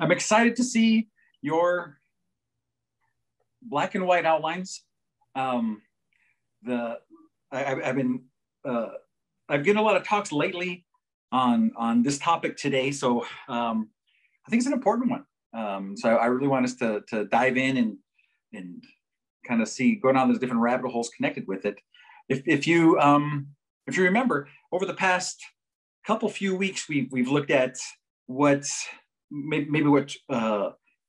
I'm excited to see your black and white outlines. Um, I've been I've given a lot of talks lately on this topic today, so I think it's an important one. So I really want us to dive in and kind of go down those different rabbit holes connected with it. If you remember, over the past few weeks, we've looked at what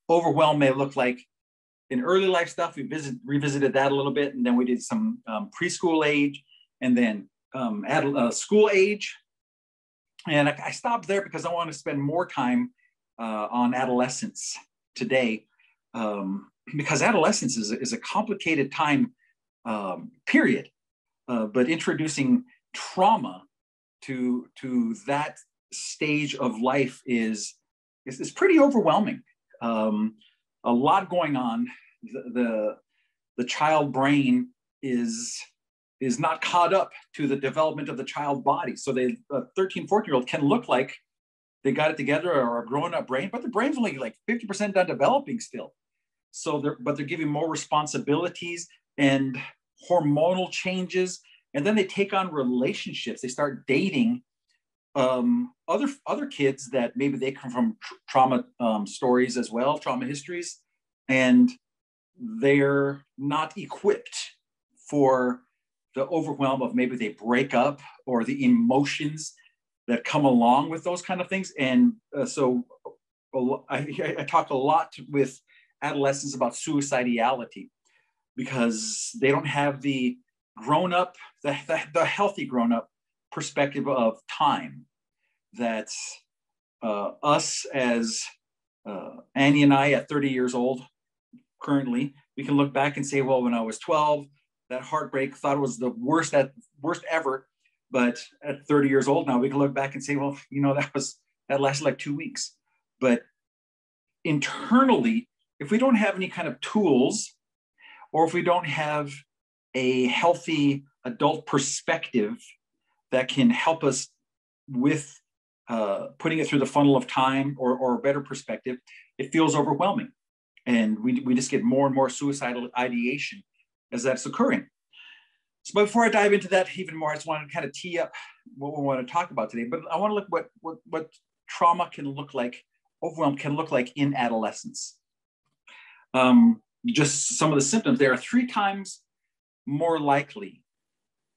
overwhelm may look like in early life stuff. We revisited that a little bit, and then we did some preschool age, and then school age. And I stopped there because I want to spend more time on adolescence today, because adolescence is a complicated time period, but introducing trauma to that stage of life is pretty overwhelming. A lot going on. The child brain is not caught up to the development of the child body. So a 13, 14-year-old can look like they got it together or a grown-up brain, but the brain's only like 50% done developing still. So they're giving more responsibilities and hormonal changes, and then they take on relationships. They start dating other kids that maybe they come from trauma stories as well, trauma histories, and they're not equipped for the overwhelm of maybe they break up or the emotions that come along with those kind of things. And so I talk a lot with adolescents about suicidality, because they don't have the grown-up, the healthy grown-up perspective of time that us as Annie and I at 30 years old currently, we can look back and say, well, when I was 12, that heartbreak, thought it was the worst ever. But at 30 years old now, we can look back and say, well, that lasted like 2 weeks. But internally, if we don't have any kind of tools, or if we don't have a healthy adult perspective that can help us with putting it through the funnel of time or a better perspective, it feels overwhelming. And we just get more and more suicidal ideation as that's occurring. So before I dive into that even more, I just want to kind of tee up what we want to talk about today. But I want to look what trauma can look like, overwhelm can look like in adolescence. Just some of the symptoms. They are 3 times more likely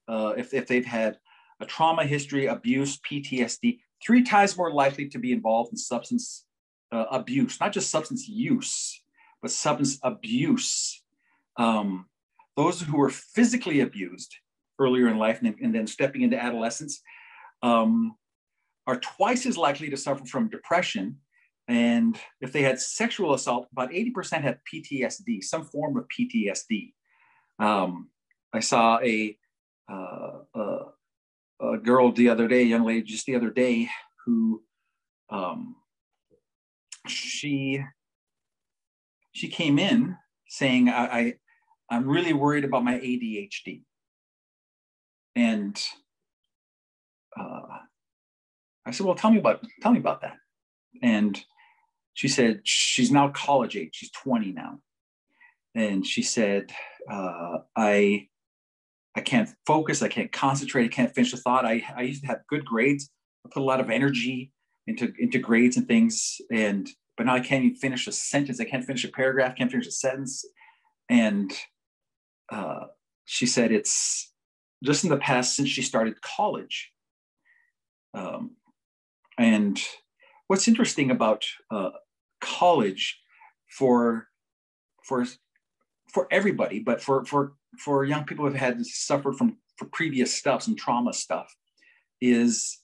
if they've had a trauma history, abuse, PTSD, 3 times more likely to be involved in substance abuse, not just substance use, but substance abuse. Those who were physically abused earlier in life and then stepping into adolescence are twice as likely to suffer from depression. And if they had sexual assault, about 80% had PTSD, some form of PTSD. I saw a girl the other day, a young lady just the other day, who she came in saying, I'm really worried about my ADHD. And I said, well, tell me about that. And she said she's now college age. She's 20 now. And she said, I can't focus. I can't concentrate. I can't finish a thought. I used to have good grades. I put a lot of energy into grades and things. But now I can't even finish a sentence. I can't finish a paragraph. Can't finish a sentence. And she said it's just in the past since she started college. And what's interesting about college for everybody, but for young people who've had suffered from previous stuff, some trauma stuff, is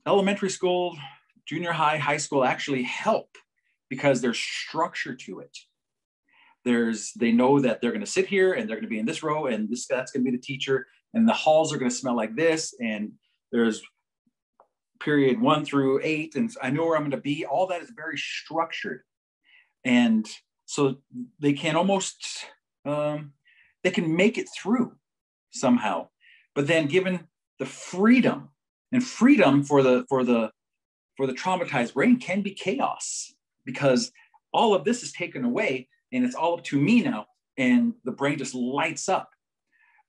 elementary school, junior high, high school actually help because there's structure to it. They know that they're going to sit here and they're going to be in this row, and that's going to be the teacher, and the halls are going to smell like this, and there's period 1 through 8, and I know where I'm going to be. All that is very structured, and so they can almost they can make it through somehow. But then given the freedom for the for the traumatized brain can be chaos, because all of this is taken away and it's all up to me now. And the brain just lights up,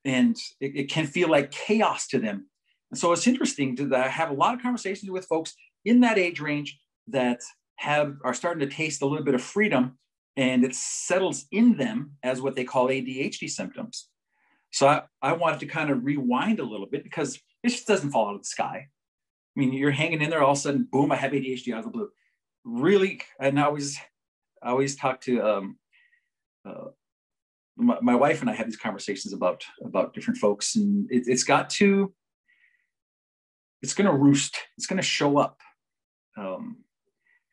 and it can feel like chaos to them. And so it's interesting that I have a lot of conversations with folks in that age range that are starting to taste a little bit of freedom, and it settles in them as what they call ADHD symptoms. So I wanted to kind of rewind a little bit, because it just doesn't fall out of the sky. I mean, you're hanging in there, all of a sudden, boom, I have ADHD out of the blue. Really, and I always talk to my wife and I have these conversations about different folks, and it's going to roost. It's going to show up.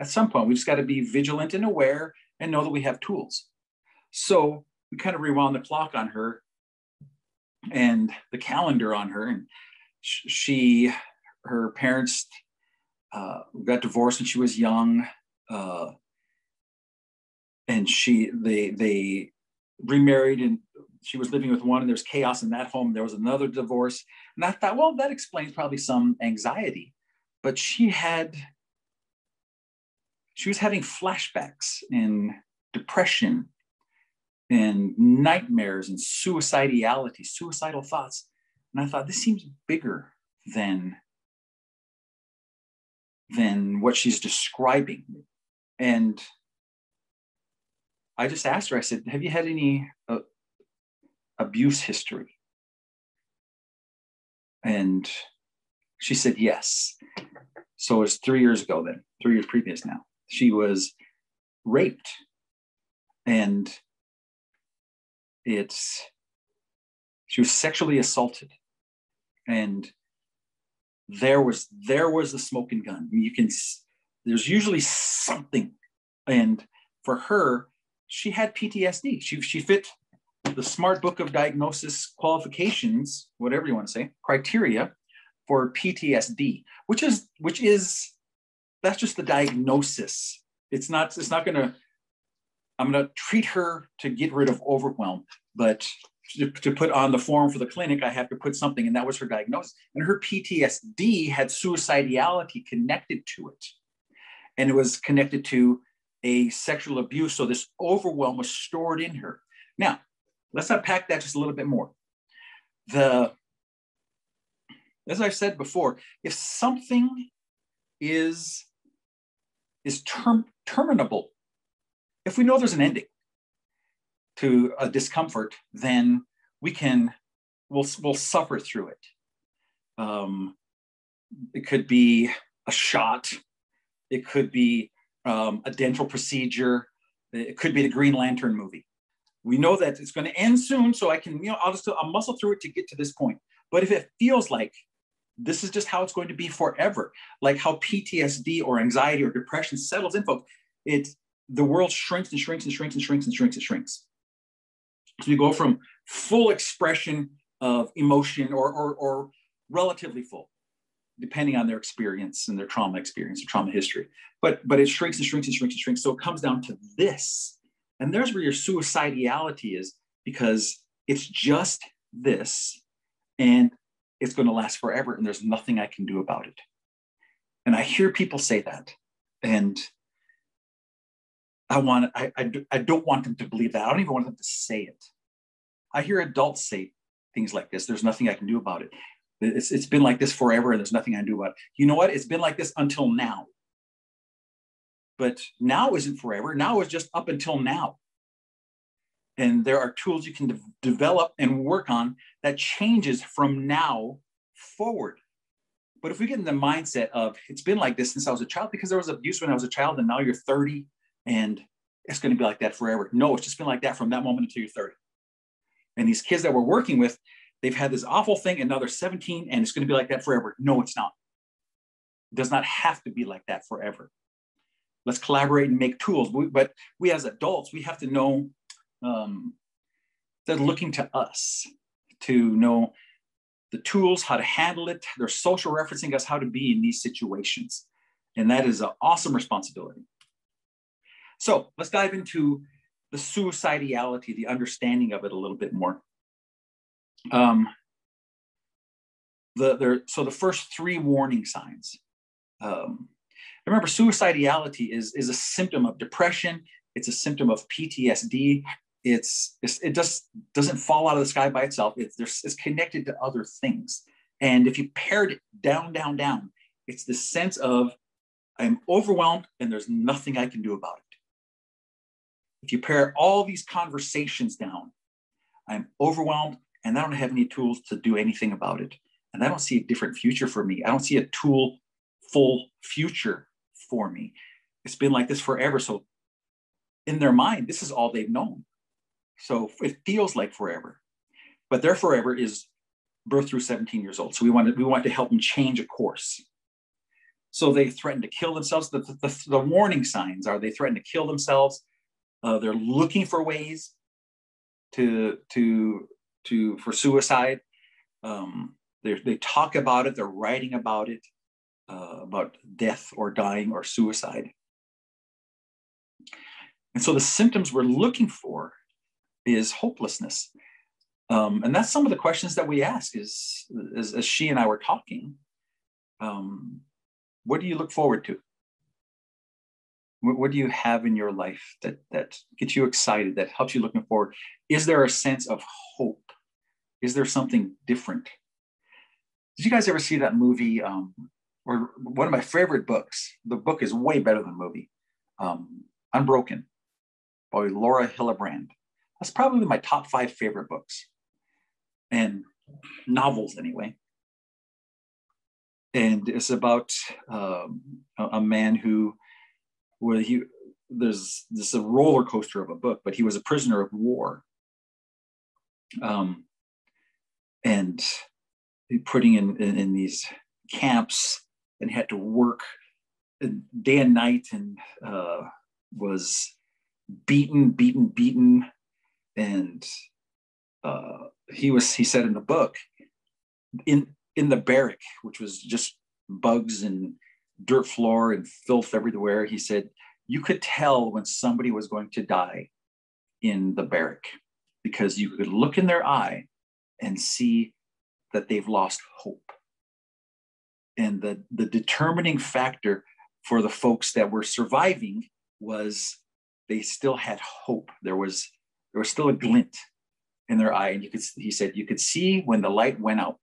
At some point, we just got to be vigilant and aware and know that we have tools. So we kind of rewound the clock on her and the calendar on her, and her parents got divorced when she was young, and they remarried, and she was living with one, and there's chaos in that home. There was another divorce, and I thought, well, that explains probably some anxiety, but she was having flashbacks and depression and nightmares and suicidal thoughts. And I thought, this seems bigger than what she's describing. And I just asked her, I said, have you had any abuse history? And she said, yes. So it was 3 years ago then, 3 years previous now. She was raped, and she was sexually assaulted. And there was the smoking gun. I mean, there's usually something. And for her, she had PTSD. She fit the SMART book of diagnosis qualifications, whatever you want to say, criteria for PTSD, which is that's just the diagnosis. It's not gonna, I'm gonna treat her to get rid of overwhelm, but to put on the form for the clinic, I have to put something, and that was her diagnosis. And her PTSD had suicidality connected to it. And it was connected to a sexual abuse. So this overwhelm was stored in her. Now, let's unpack that just a little bit more. As I've said before, if something is terminable, if we know there's an ending to a discomfort, then we'll suffer through it. It could be a shot. It could be a dental procedure. It could be the Green Lantern movie. We know that it's going to end soon, so I can, I'll muscle through it to get to this point. But if it feels like this is just how it's going to be forever, like how PTSD or anxiety or depression settles in, folks, the world shrinks and shrinks and shrinks and shrinks and shrinks and shrinks. So you go from full expression of emotion or relatively full, depending on their experience and their trauma experience or trauma history. But it shrinks and shrinks and shrinks and shrinks. So it comes down to this. And there's where your suicidality is, because it's just this, and it's going to last forever, and there's nothing I can do about it. And I hear people say that, and I don't want them to believe that. I don't even want them to say it. I hear adults say things like this: there's nothing I can do about it. It's been like this forever, and there's nothing I can do about it. You know what? It's been like this until now. But now isn't forever. Now is just up until now. And there are tools you can develop and work on that changes from now forward. But if we get in the mindset of, it's been like this since I was a child, because there was abuse when I was a child, and now you're 30 and it's going to be like that forever. No, it's just been like that from that moment until you're 30. And these kids that we're working with, they've had this awful thing, and now they're 17, and it's going to be like that forever. No, it's not. It does not have to be like that forever. Let's collaborate and make tools. But we as adults, we have to know they're looking to us to know the tools, how to handle it. They're social referencing us how to be in these situations. And that is an awesome responsibility. So let's dive into the suicidality, the understanding of it a little bit more. So the first 3 warning signs. Remember, suicidality is a symptom of depression. It's a symptom of PTSD. It just doesn't fall out of the sky by itself. It's connected to other things. And if you pared it down, it's the sense of I'm overwhelmed and there's nothing I can do about it. If you pare all these conversations down, I'm overwhelmed and I don't have any tools to do anything about it. And I don't see a different future for me. I don't see a tool-full future for me. It's been like this forever. So in their mind, this is all they've known. So it feels like forever, but their forever is birth through 17 years old. So we want to help them change a course. So they threaten to kill themselves. The warning signs are they threaten to kill themselves. They're looking for ways for suicide. They talk about it. They're writing about it, about death or dying or suicide. And so the symptoms we're looking for is hopelessness. And that's some of the questions that we ask as she and I were talking. What do you look forward to? What do you have in your life that gets you excited, that helps you looking forward? Is there a sense of hope? Is there something different? Did you guys ever see that movie, or one of my favorite books? The book is way better than the movie, Unbroken by Laura Hillebrand. That's probably my top 5 favorite books and novels anyway. And it's about a man who, there's a roller coaster of a book, but he was a prisoner of war. And putting in these camps and had to work day and night and was beaten. And he said in the book, in the barrack, which was just bugs and dirt floor and filth everywhere, he said, you could tell when somebody was going to die in the barrack because you could look in their eye and see that they've lost hope. And the determining factor for the folks that were surviving was they still had hope. There was still a glint in their eye. And he said, you could see when the light went out.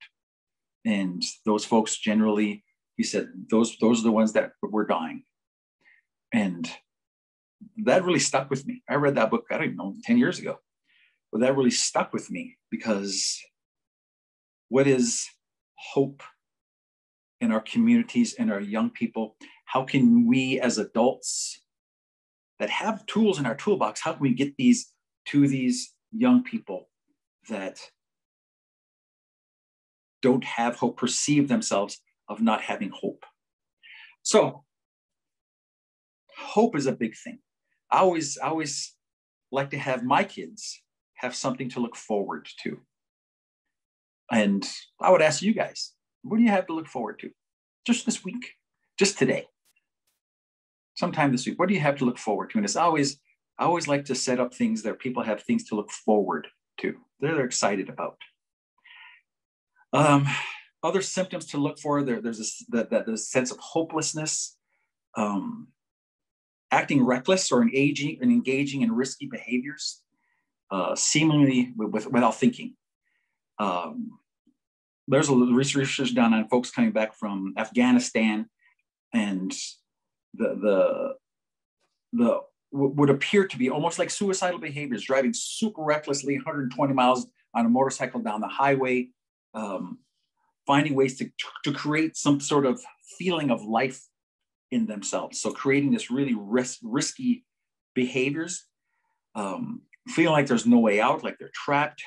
And those folks generally, he said, those are the ones that were dying. And that really stuck with me. I read that book, I don't even know, 10 years ago. But that really stuck with me because what is hope in our communities and our young people? How can we as adults that have tools in our toolbox, how can we get these to these young people that don't have hope, perceive themselves of not having hope? So hope is a big thing. I always like to have my kids have something to look forward to. And I would ask you guys, what do you have to look forward to? Just this week, just today, sometime this week, what do you have to look forward to? And I always like to set up things that people have things to look forward to, they're excited about. Other symptoms to look for, there's the sense of hopelessness, acting reckless or engaging in risky behaviors, seemingly without thinking. There's a research done on folks coming back from Afghanistan, and the would appear to be almost like suicidal behaviors, driving super recklessly, 120 miles on a motorcycle down the highway, finding ways to create some sort of feeling of life in themselves. So creating this really risky behaviors, feeling like there's no way out, like they're trapped.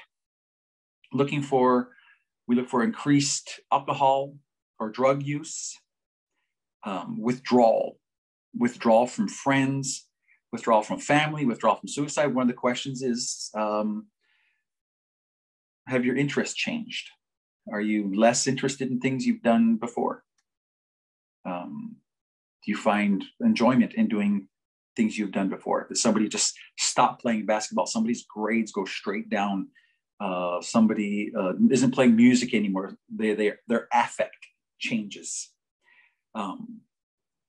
We look for increased alcohol or drug use, withdrawal from friends, withdrawal from family, withdrawal from suicide. One of the questions is, have your interests changed? Are you less interested in things you've done before? Do you find enjoyment in doing things you've done before? Did somebody just stop playing basketball? Somebody's grades go straight down. Somebody isn't playing music anymore. Their affect changes.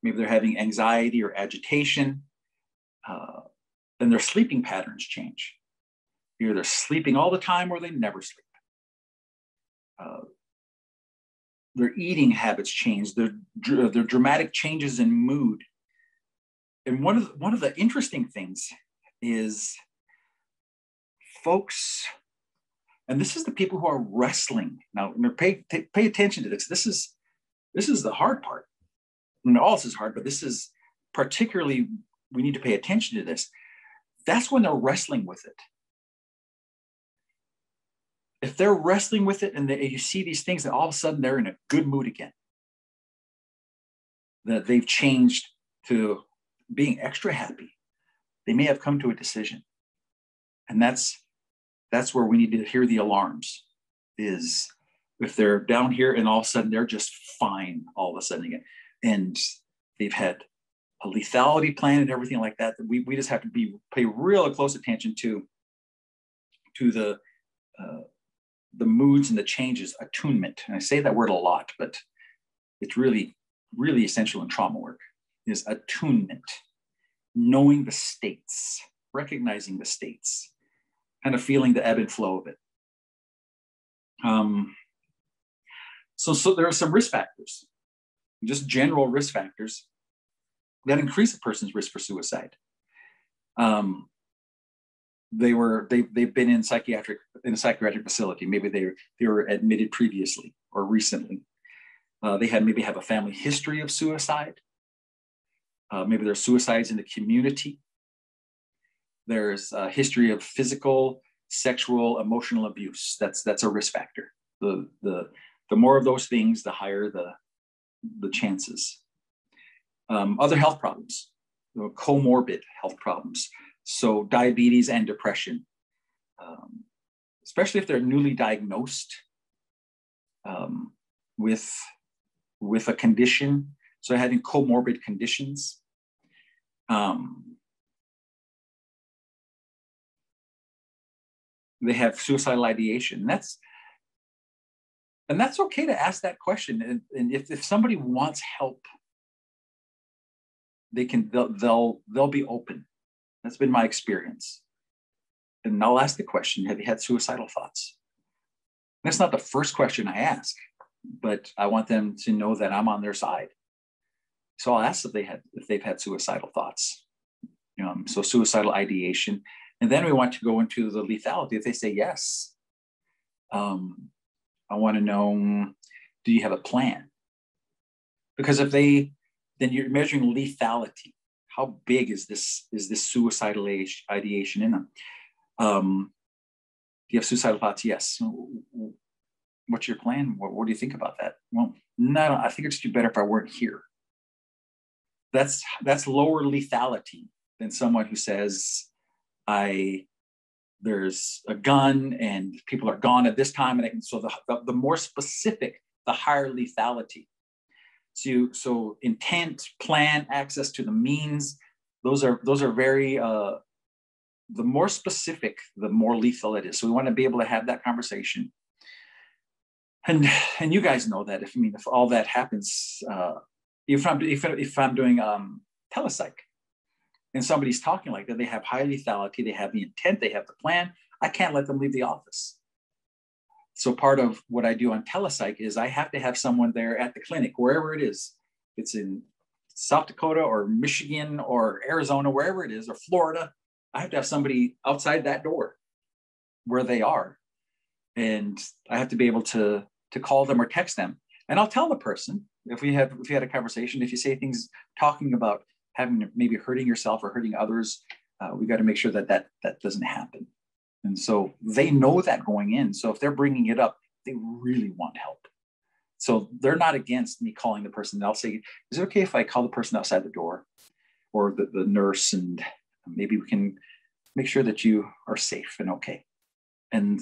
Maybe they're having anxiety or agitation, and their sleeping patterns change. Either they're sleeping all the time or they never sleep. Their eating habits change. Their dramatic changes in mood. And one of the interesting things is folks, and this is the people who are wrestling. Now, pay attention to this. This is the hard part. I mean, all this is hard, but this is particularly, we need to pay attention to this. That's when they're wrestling with it. If they're wrestling with it and you see these things, and all of a sudden they're in a good mood again, that they've changed to being extra happy, they may have come to a decision. And that's where we need to hear the alarms, is if they're down here and all of a sudden they're just fine all of a sudden again, and they've had a lethality plan and everything like that, we just have to pay real close attention to the moods and the changes, attunement. And I say that word a lot, but it's really, really essential in trauma work, is attunement, knowing the states, recognizing the states, kind of feeling the ebb and flow of it. So there are some risk factors, just general risk factors that increase a person's risk for suicide. They've been in a psychiatric facility. Maybe they were admitted previously or recently. They maybe have a family history of suicide. Maybe there's suicides in the community. There's a history of physical, sexual, emotional abuse. That's a risk factor. The more of those things, the higher the chances. Other health problems, comorbid health problems. So diabetes and depression, especially if they're newly diagnosed with a condition. So having comorbid conditions. They have suicidal ideation. And that's okay to ask that question. And if somebody wants help, they'll be open. That's been my experience. And I'll ask the question, have you had suicidal thoughts? That's not the first question I ask, but I want them to know that I'm on their side. So I'll ask if they've had suicidal thoughts. So suicidal ideation. And then we want to go into the lethality. If they say yes, I want to know, do you have a plan? Because then you're measuring lethality. How big is this suicidal ideation in them? Do you have suicidal thoughts? Yes. What's your plan? What do you think about that? Well, no, I think it'd just be better if I weren't here. That's lower lethality than someone who says, there's a gun and people are gone at this time. And so the more specific, the higher lethality. So intent, plan, access to the means, those are very, the more specific, the more lethal it is. So we want to be able to have that conversation. And you guys know that if all that happens, if I'm doing telepsych and somebody's talking like that, they have high lethality, they have the intent, they have the plan, I can't let them leave the office. So part of what I do on telepsych is I have to have someone there at the clinic, wherever it is. It's in South Dakota or Michigan or Arizona, wherever it is, or Florida. I have to have somebody outside that door where they are. And I have to be able to call them or text them. And I'll tell the person, if we had a conversation, if you say things talking about maybe hurting yourself or hurting others, we got to make sure that doesn't happen. And so they know that going in. So if they're bringing it up, they really want help. So they're not against me calling the person. They'll say, is it okay if I call the person outside the door or the nurse, and maybe we can make sure that you are safe and okay. And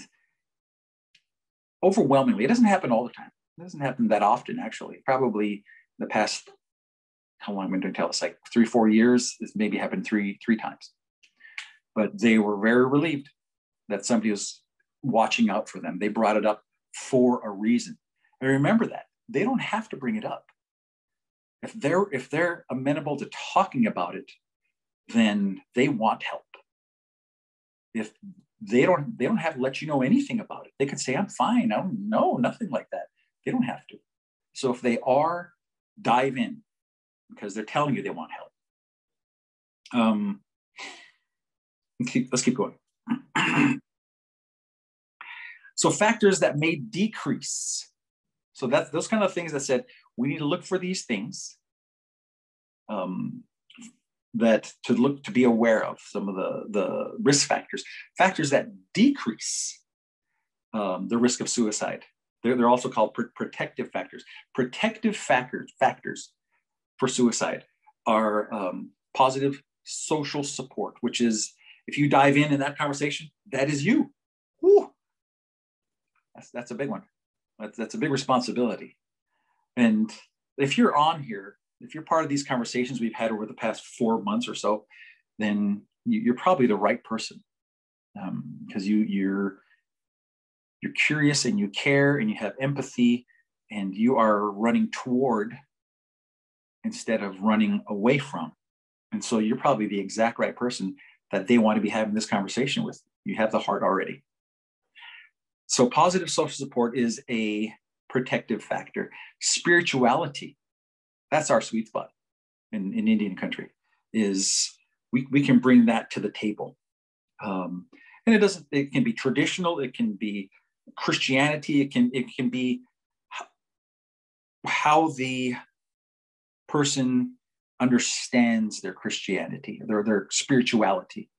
overwhelmingly, it doesn't happen all the time. It doesn't happen that often, actually. Probably the past, how long I've been doing telepsych, 3-4 years, it's maybe happened three times. But they were very relieved that somebody was watching out for them. They brought it up for a reason. And remember that. They don't have to bring it up. If they're amenable to talking about it, then they want help. If they don't have to let you know anything about it. They could say, I'm fine. I don't know, nothing like that. They don't have to. So if they are, dive in because they're telling you they want help. Let's keep going. So factors that may decrease. So that's those kind of things that said, we need to look for these things that to be aware of, some of the risk factors that decrease the risk of suicide. They're also called protective factors. Protective factors for suicide are positive social support, which is, if you dive in that conversation, that is you. Woo. That's a big one. That's a big responsibility. And if you're on here, if you're part of these conversations we've had over the past 4 months or so, then you're probably the right person, because you're curious and you care and you have empathy and you are running toward instead of running away from. And so you're probably the exact right person that they want to be having this conversation with. You have the heart already. So positive social support is a protective factor. Spirituality, that's our sweet spot in Indian country, is we can bring that to the table. And it can be traditional, it can be Christianity, it can be how the person understands their Christianity, their spirituality,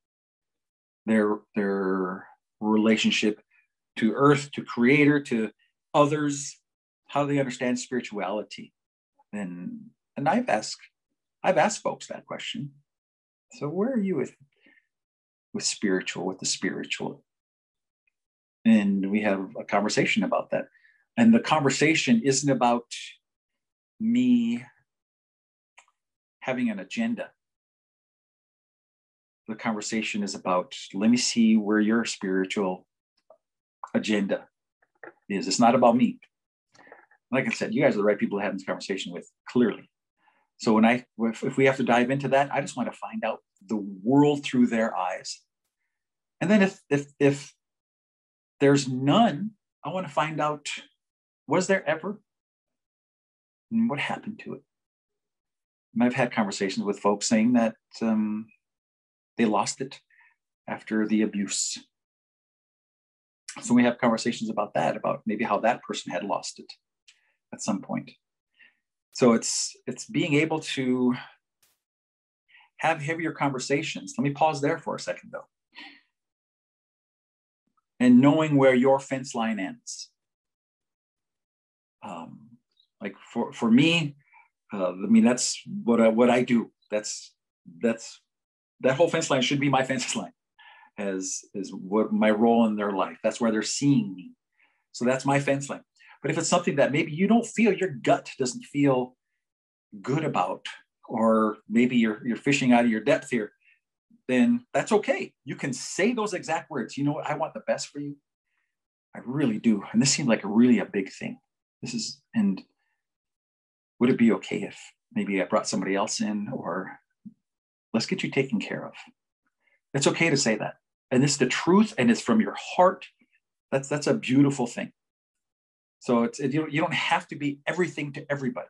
their relationship to earth, to creator, to others, how they understand spirituality. And I've asked folks that question. So where are you with the spiritual? And we have a conversation about that. And the conversation isn't about me having an agenda. The conversation is about, let me see where your spiritual agenda is. It's not about me. Like I said, you guys are the right people to have this conversation with, clearly. So if we have to dive into that, I just want to find out the world through their eyes. And then if there's none, I want to find out, was there ever? And what happened to it? And I've had conversations with folks saying that they lost it after the abuse. So we have conversations about that, about maybe how that person had lost it at some point. So it's being able to have heavier conversations. Let me pause there for a second, though. And knowing where your fence line ends. Like for me, I mean, that's what I do. That's that whole fence line should be my fence line, as what my role in their life. That's where they're seeing me. So that's my fence line. But if it's something that maybe you don't feel, your gut doesn't feel good about, or maybe you're fishing out of your depth here, then that's okay. You can say those exact words. You know what? I want the best for you. I really do. And this seemed like a big thing. And would it be okay if maybe I brought somebody else in, or let's get you taken care of? It's okay to say that. And it's the truth, and it's from your heart. That's a beautiful thing. So you don't have to be everything to everybody.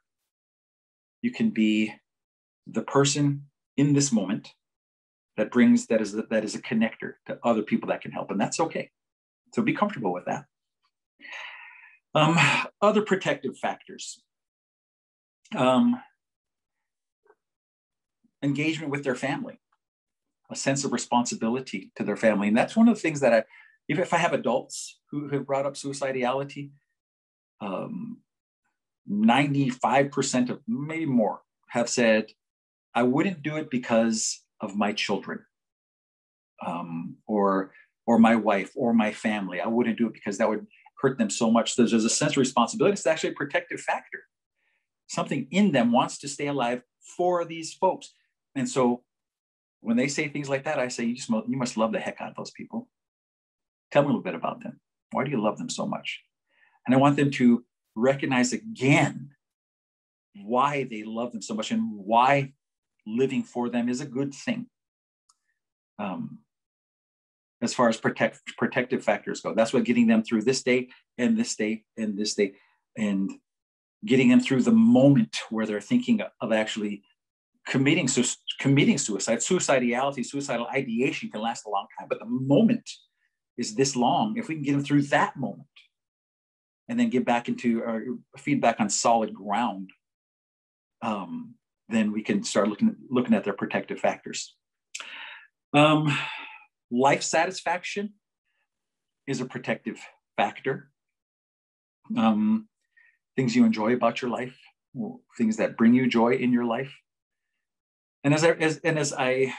You can be the person in this moment that is a connector to other people that can help, and that's okay. So be comfortable with that. Other protective factors. Engagement with their family, a sense of responsibility to their family. And that's one of the things that if I have adults who have brought up suicidality, 95% of, maybe more, have said, I wouldn't do it because of my children, or my wife or my family. I wouldn't do it because that would hurt them so much. So there's a sense of responsibility. It's actually a protective factor. Something in them wants to stay alive for these folks. And so when they say things like that, I say, you must love the heck out of those people. Tell me a little bit about them. Why do you love them so much? And I want them to recognize again why they love them so much and why living for them is a good thing. As far as protective factors go, that's what getting them through this day and this day and this day, and getting them through the moment where they're thinking of actually committing suicide. Suicidal ideation can last a long time, but the moment is this long. If we can get them through that moment and then get back into our feedback on solid ground, then we can start looking at their protective factors. Life satisfaction is a protective factor. Things you enjoy about your life, things that bring you joy in your life. And as I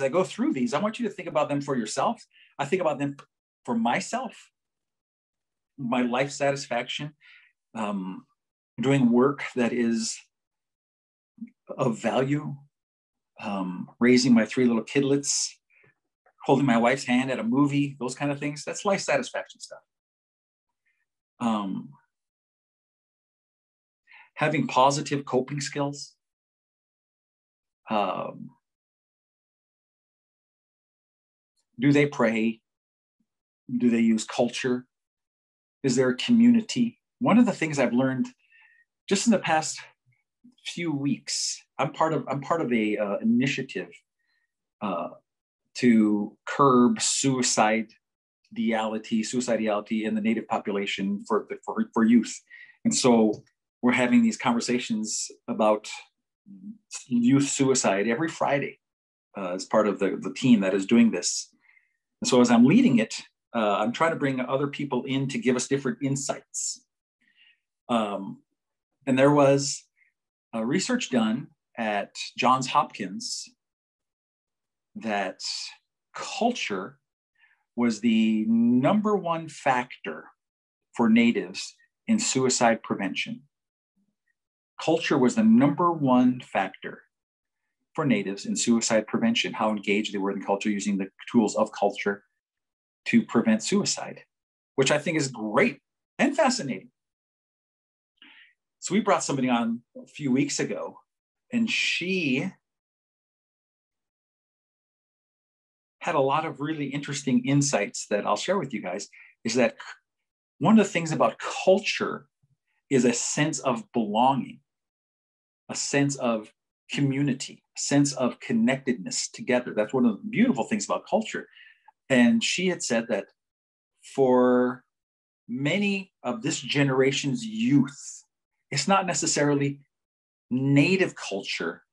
go through these, I want you to think about them for yourself. I think about them for myself, my life satisfaction, doing work that is of value, raising my 3 little kidlets, holding my wife's hand at a movie, those kind of things. That's life satisfaction stuff. Having positive coping skills. Do they pray? Do they use culture? Is there a community? One of the things I've learned just in the past few weeks, I'm part of a initiative to curb suicidality in the Native population for youth. And so we're having these conversations about youth suicide every Friday as part of the team that is doing this. And so as I'm leading it, I'm trying to bring other people in to give us different insights. And there was research done at Johns Hopkins that culture was the #1 factor for Natives in suicide prevention. Culture was the #1 factor for Natives in suicide prevention, how engaged they were in culture, using the tools of culture to prevent suicide, which I think is great and fascinating. So we brought somebody on a few weeks ago, and she had a lot of really interesting insights that I'll share with you guys. Is that one of the things about culture is a sense of belonging, a sense of community, a sense of connectedness together. That's one of the beautiful things about culture. And she had said that for many of this generation's youth, it's not necessarily Native culture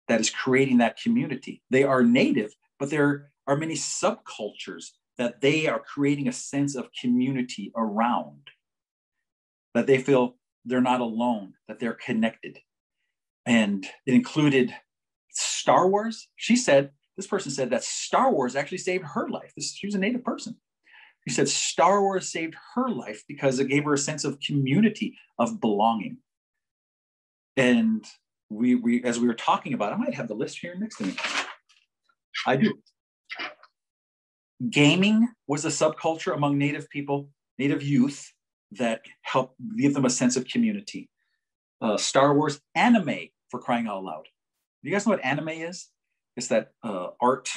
that is creating that community. They are Native, but there are many subcultures that they are creating a sense of community around, that they feel they're not alone, that they're connected. And it included Star Wars. This person said that Star Wars actually saved her life. She was a Native person. She said Star Wars saved her life because it gave her a sense of community, of belonging. And we as we were talking about, I might have the list here next to me. I do. Gaming was a subculture among Native people, Native youth, that helped give them a sense of community. Star Wars, anime, for crying out loud. Do you guys know what anime is? It's that art.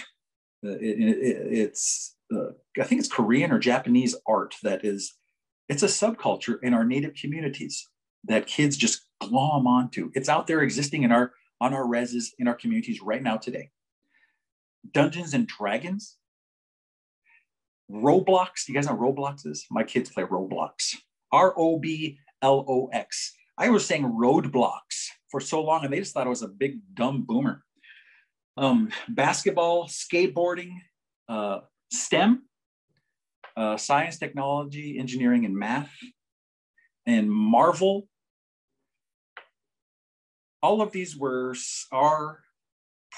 It's I think it's Korean or Japanese art it's a subculture in our Native communities that kids just glom onto. It's out there existing on our reses, in our communities right now today. Dungeons and Dragons. Roblox. Do you guys know what Roblox is? My kids play Roblox. ROBLOX. I was saying roadblocks for so long, and they just thought I was a big dumb boomer. Basketball, skateboarding, STEM, science, technology, engineering, and math, and Marvel. All of these are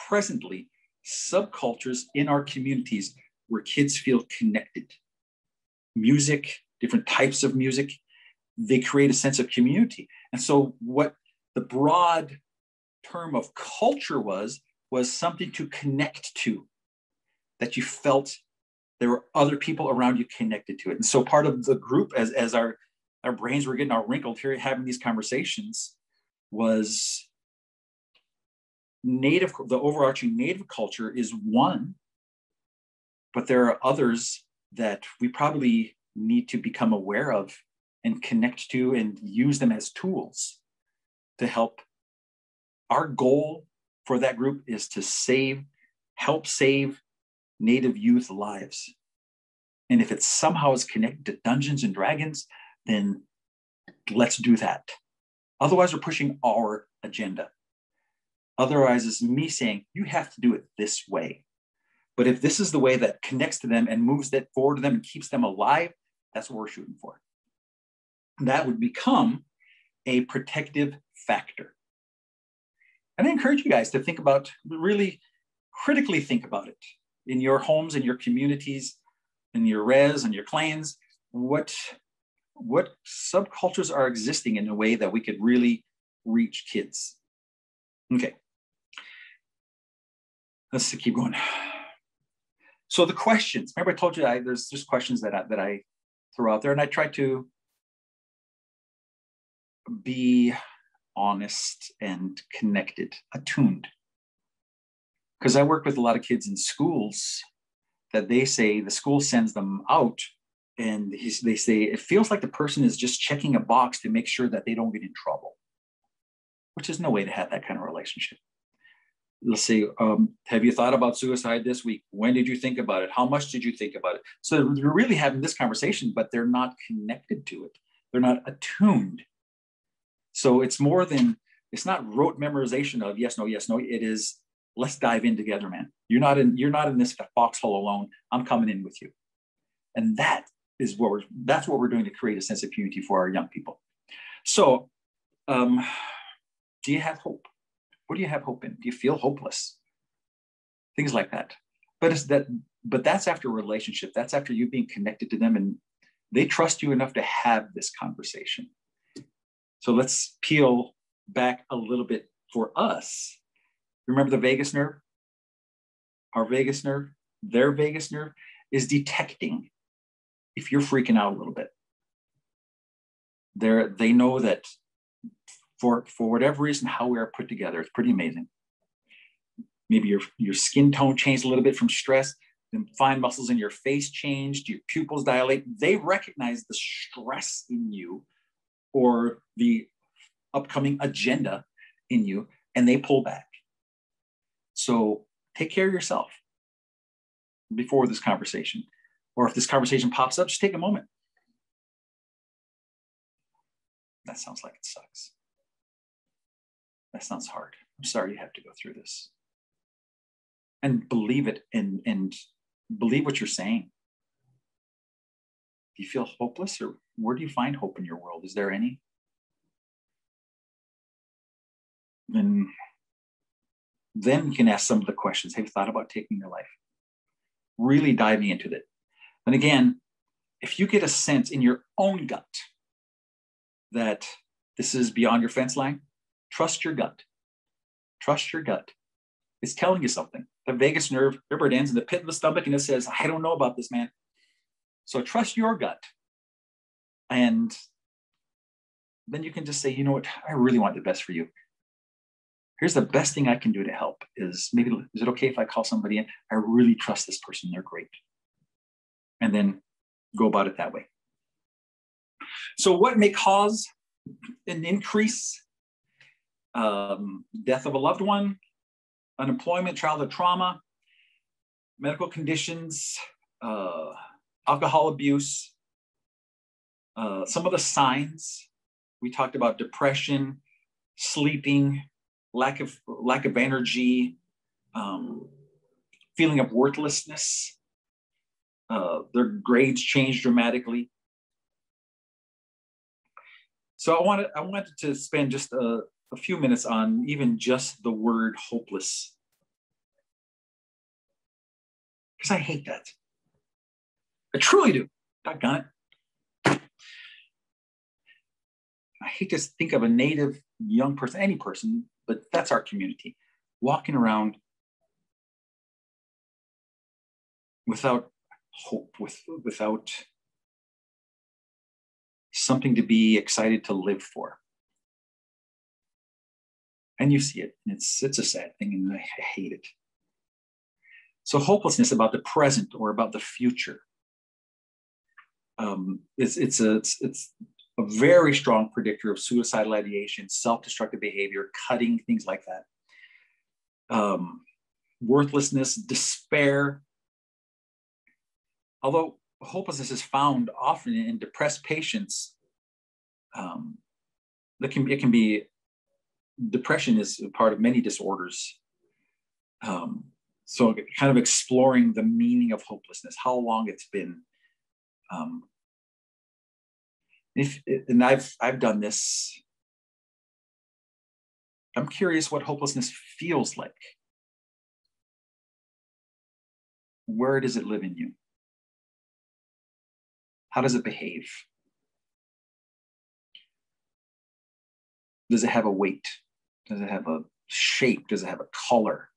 presently subcultures in our communities where kids feel connected. Music, different types of music, they create a sense of community. And so what the broad term of culture was something to connect to, that you felt there were other people around you connected to it. And so part of the group, as our our brains were getting all wrinkled here having these conversations was the overarching native culture is one, but there are others that we probably need to become aware of and connect to and use them as tools to help. Our goal for that group is to help save Native youth lives. And if it somehow is connected to Dungeons and Dragons, then let's do that. Otherwise, we're pushing our agenda. Otherwise, it's me saying, you have to do it this way. But if this is the way that connects to them and moves that forward to them and keeps them alive, that's what we're shooting for. That would become a protective factor. And I encourage you guys to think about, really critically think about it in your homes, in your communities, in your res and your clans. What subcultures are existing in a way that we could really reach kids? Okay. Let's keep going. So the questions, remember I told you there's just questions that I throw out there, and I try to be honest and connected, attuned. Because I work with a lot of kids in schools that they say the school sends them out and they say it feels like the person is just checking a box to make sure that they don't get in trouble, which is no way to have that kind of relationship. Let's say, have you thought about suicide this week? When did you think about it? How much did you think about it? So you're really having this conversation, but they're not connected to it. They're not attuned. So it's not rote memorization of yes, no, yes, no. It is, let's dive in together, man. You're not in this foxhole alone. I'm coming in with you. And that's what we're doing to create a sense of unity for our young people. So do you have hope? What do you have hope in? Do you feel hopeless? Things like that. But that's after a relationship. That's after you being connected to them and they trust you enough to have this conversation. So let's peel back a little bit for us. Remember the vagus nerve? Our vagus nerve, their vagus nerve is detecting if you're freaking out a little bit. They know that for whatever reason, how we are put together, it's pretty amazing. Maybe your skin tone changed a little bit from stress, the fine muscles in your face changed, your pupils dilate. They recognize the stress in you or the upcoming agenda in you, and they pull back. So take care of yourself before this conversation. Or if this conversation pops up, just take a moment. That sounds like it sucks. That sounds hard. I'm sorry you have to go through this. And believe it and believe what you're saying. Do you feel hopeless, or where do you find hope in your world? Is there any? Then you can ask some of the questions. Have you thought about taking your life? Really diving into it. And again, if you get a sense in your own gut that this is beyond your fence line, trust your gut. Trust your gut. It's telling you something. The vagus nerve, remember, it ends in the pit of the stomach and it says, I don't know about this, man. So trust your gut. And then you can just say, you know what? I really want the best for you. Here's the best thing I can do to help is it okay if I call somebody in? I really trust this person. They're great. And then go about it that way. So what may cause an increase? Death of a loved one, unemployment, childhood trauma, medical conditions, alcohol abuse. Some of the signs, we talked about depression, sleeping, lack of energy, feeling of worthlessness. Their grades change dramatically. So I wanted to spend just a few minutes on even just the word hopeless, because I hate that. I truly do. Doggone it. I hate to think of a Native young person, any person, but that's our community, walking around without hope, without something to be excited to live for. And you see it, and it's a sad thing, and I hate it. So hopelessness about the present or about the future. It's a very strong predictor of suicidal ideation, self-destructive behavior, cutting, things like that. Worthlessness, despair. Although hopelessness is found often in depressed patients, it can be, depression is a part of many disorders. So kind of exploring the meaning of hopelessness, how long it's been. And I've done this. I'm curious what hopelessness feels like. Where does it live in you? How does it behave? Does it have a weight? Does it have a shape? Does it have a color?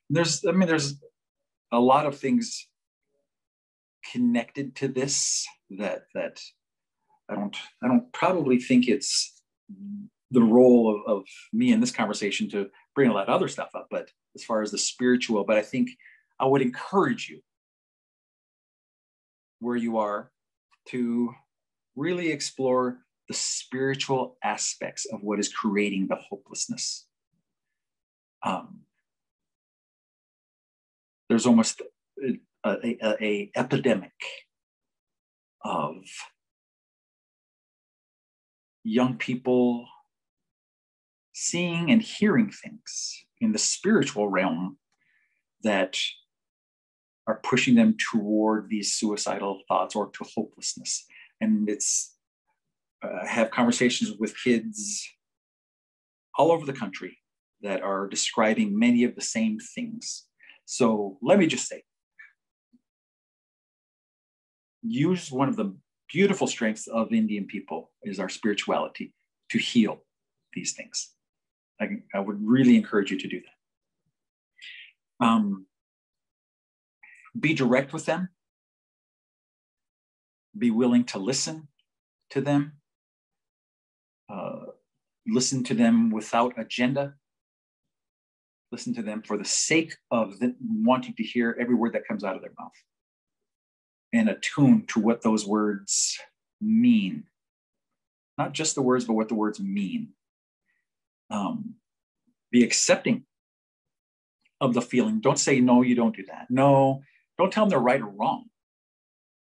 There's a lot of things connected to this that I don't probably think it's the role of me in this conversation to bring a lot of other stuff up, but as far as the spiritual, but I think I would encourage you where you are to really explore the spiritual aspects of what is creating the hopelessness. There's almost a epidemic of young people seeing and hearing things in the spiritual realm that are pushing them toward these suicidal thoughts or to hopelessness. And it's have conversations with kids all over the country that are describing many of the same things. So let me just say, use one of the beautiful strengths of Indian people is our spirituality to heal these things. I would really encourage you to do that. Be direct with them. Be willing to listen to them. Listen to them without agenda. Listen to them for the sake of wanting to hear every word that comes out of their mouth. And attune to what those words mean. Not just the words, but what the words mean. Be accepting of the feeling. Don't say, no, you don't do that. No, don't tell them they're right or wrong.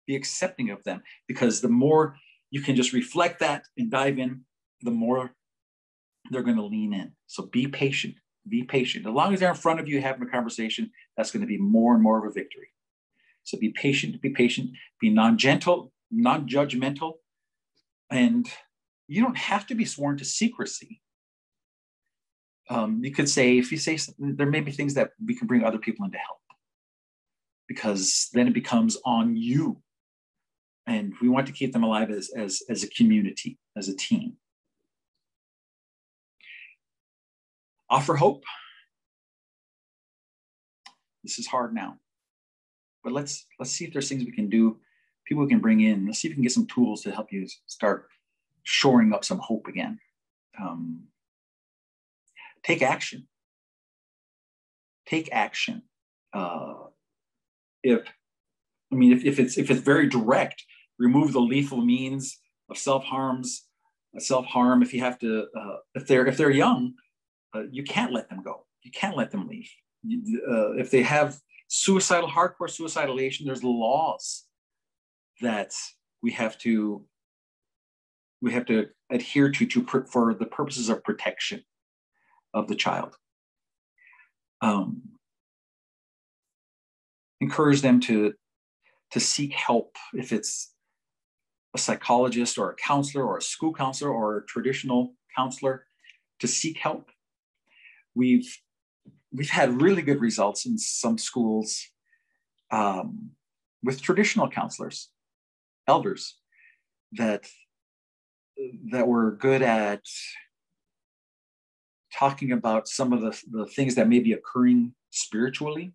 Be accepting of them, because the more you can just reflect that and dive in, the more they're going to lean in. So be patient. Be patient. As long as they're in front of you having a conversation, that's going to be more and more of a victory. So be patient, be non-judgmental, and you don't have to be sworn to secrecy. You could say, if you say something, there may be things that we can bring other people in to help, because then it becomes on you. And we want to keep them alive as a community, as a team. Offer hope. This is hard now, but let's see if there's things we can do, people we can bring in. Let's see if we can get some tools to help you start shoring up some hope again. Take action. Take action. If it's very direct, remove the lethal means of self-harm. If you have to, if they're young, you can't let them go. You can't let them leave. If they have hardcore suicidalation, there's laws that we have to adhere to for the purposes of protection of the child. Encourage them to seek help, if it's a psychologist or a counselor or a school counselor or a traditional counselor, to seek help. We've had really good results in some schools with traditional counselors, elders that were good at talking about some of the things that may be occurring spiritually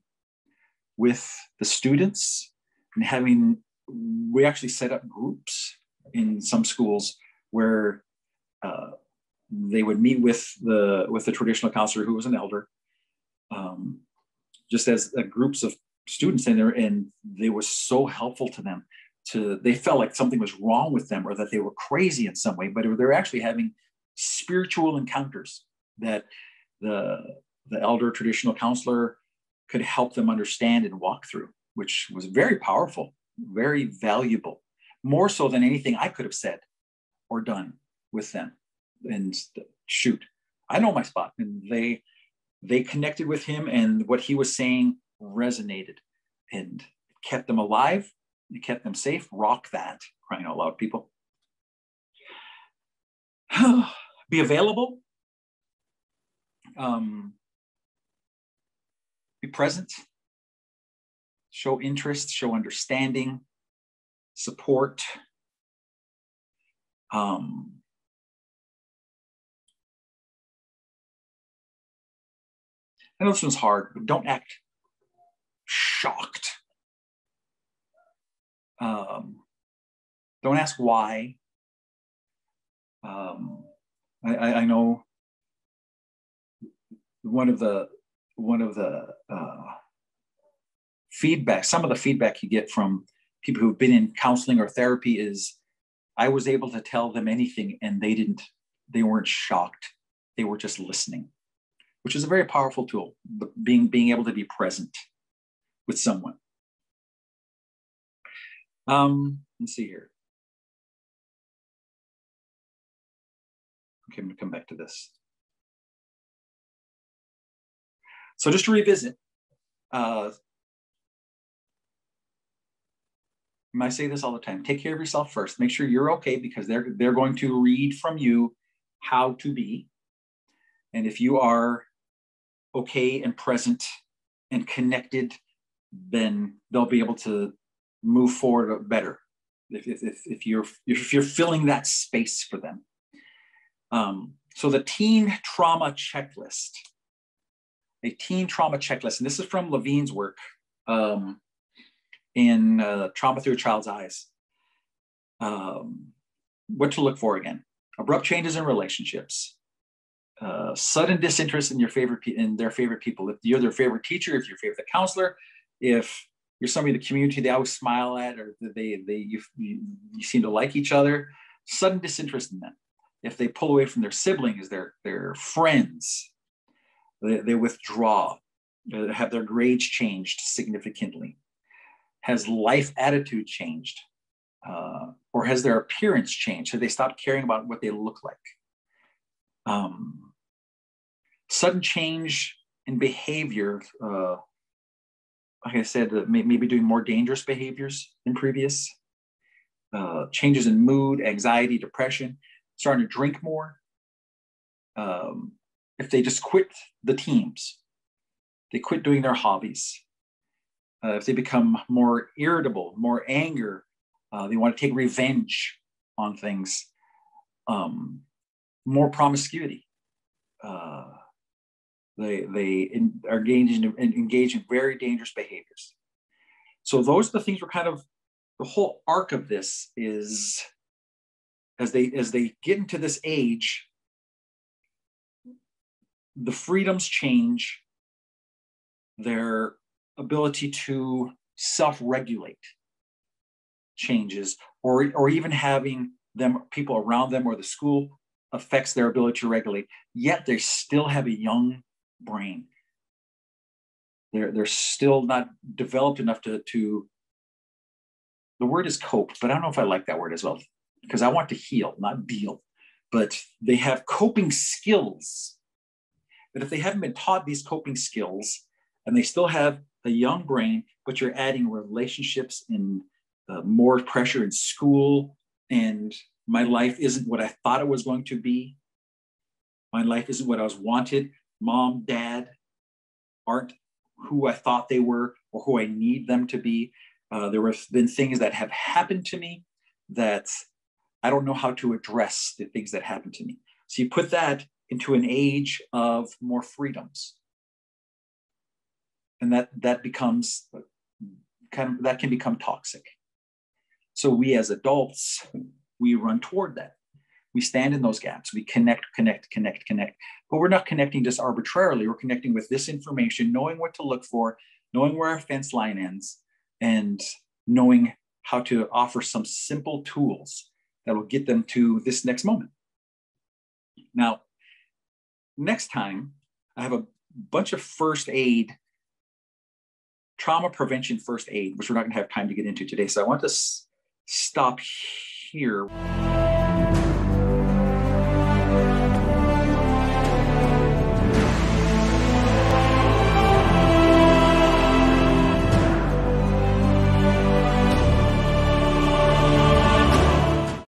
with the students, we actually set up groups in some schools where they would meet with the traditional counselor who was an elder, just as groups of students in there, and they were so helpful to them. They felt like something was wrong with them or that they were crazy in some way, but they're actually having spiritual encounters that the elder traditional counselor could help them understand and walk through, which was very powerful, very valuable, more so than anything I could have said or done with them. And shoot, I know my spot. And they connected with him, and what he was saying resonated and kept them alive. It kept them safe. Rock that, crying out loud, people. Be available. Be present. Show interest, show understanding, support. I know this one's hard, but don't act shocked. Don't ask why. I know one of the feedback, some of the feedback you get from people who've been in counseling or therapy is, I was able to tell them anything and they weren't shocked. They were just listening, which is a very powerful tool, being able to be present with someone. Let's see here. Okay, I'm gonna come back to this. So just to revisit, I say this all the time, take care of yourself first. Make sure you're okay, because they're going to read from you how to be. And if you are okay and present and connected, then they'll be able to move forward better if you're filling that space for them. So the teen trauma checklist, and this is from Levine's work in Trauma Through a Child's Eyes. What to look for again: abrupt changes in relationships, sudden disinterest in their favorite people. If you're their favorite teacher, if you're your favorite counselor, if you're somebody in the community they always smile at, or you seem to like each other, sudden disinterest in them. If they pull away from their siblings, their friends, they withdraw, have their grades changed significantly, has life attitude changed, or has their appearance changed? Have they stopped caring about what they look like? Sudden change in behavior, like I said, maybe doing more dangerous behaviors than previous, changes in mood, anxiety, depression, starting to drink more. If they just quit the teams, they quit doing their hobbies. If they become more irritable, more anger, they want to take revenge on things, more promiscuity. They are engaged in very dangerous behaviors. So those are the things. Were kind of the whole arc of this is, as they get into this age, the freedoms change, their ability to self-regulate changes, or even having people around them or the school affects their ability to regulate, yet they still have a young brain. They're still not developed enough to the word is cope, but I don't know if I like that word as well, because I want to heal, not deal. But they have coping skills. But if they haven't been taught these coping skills, and they still have a young brain, but you're adding relationships and more pressure in school, and my life isn't what I thought it was going to be. My life isn't what I was wanted. Mom, dad aren't who I thought they were or who I need them to be. There have been things that have happened to me that I don't know how to address, the things that happened to me. So you put that into an age of more freedoms. And that becomes that can become toxic. So we as adults, we run toward that. We stand in those gaps. We connect. But we're not connecting just arbitrarily. We're connecting with this information, knowing what to look for, knowing where our fence line ends, and knowing how to offer some simple tools that will get them to this next moment. Now, next time, I have a bunch of first aid, trauma prevention first aid, which we're not going to have time to get into today. So I want to stop here.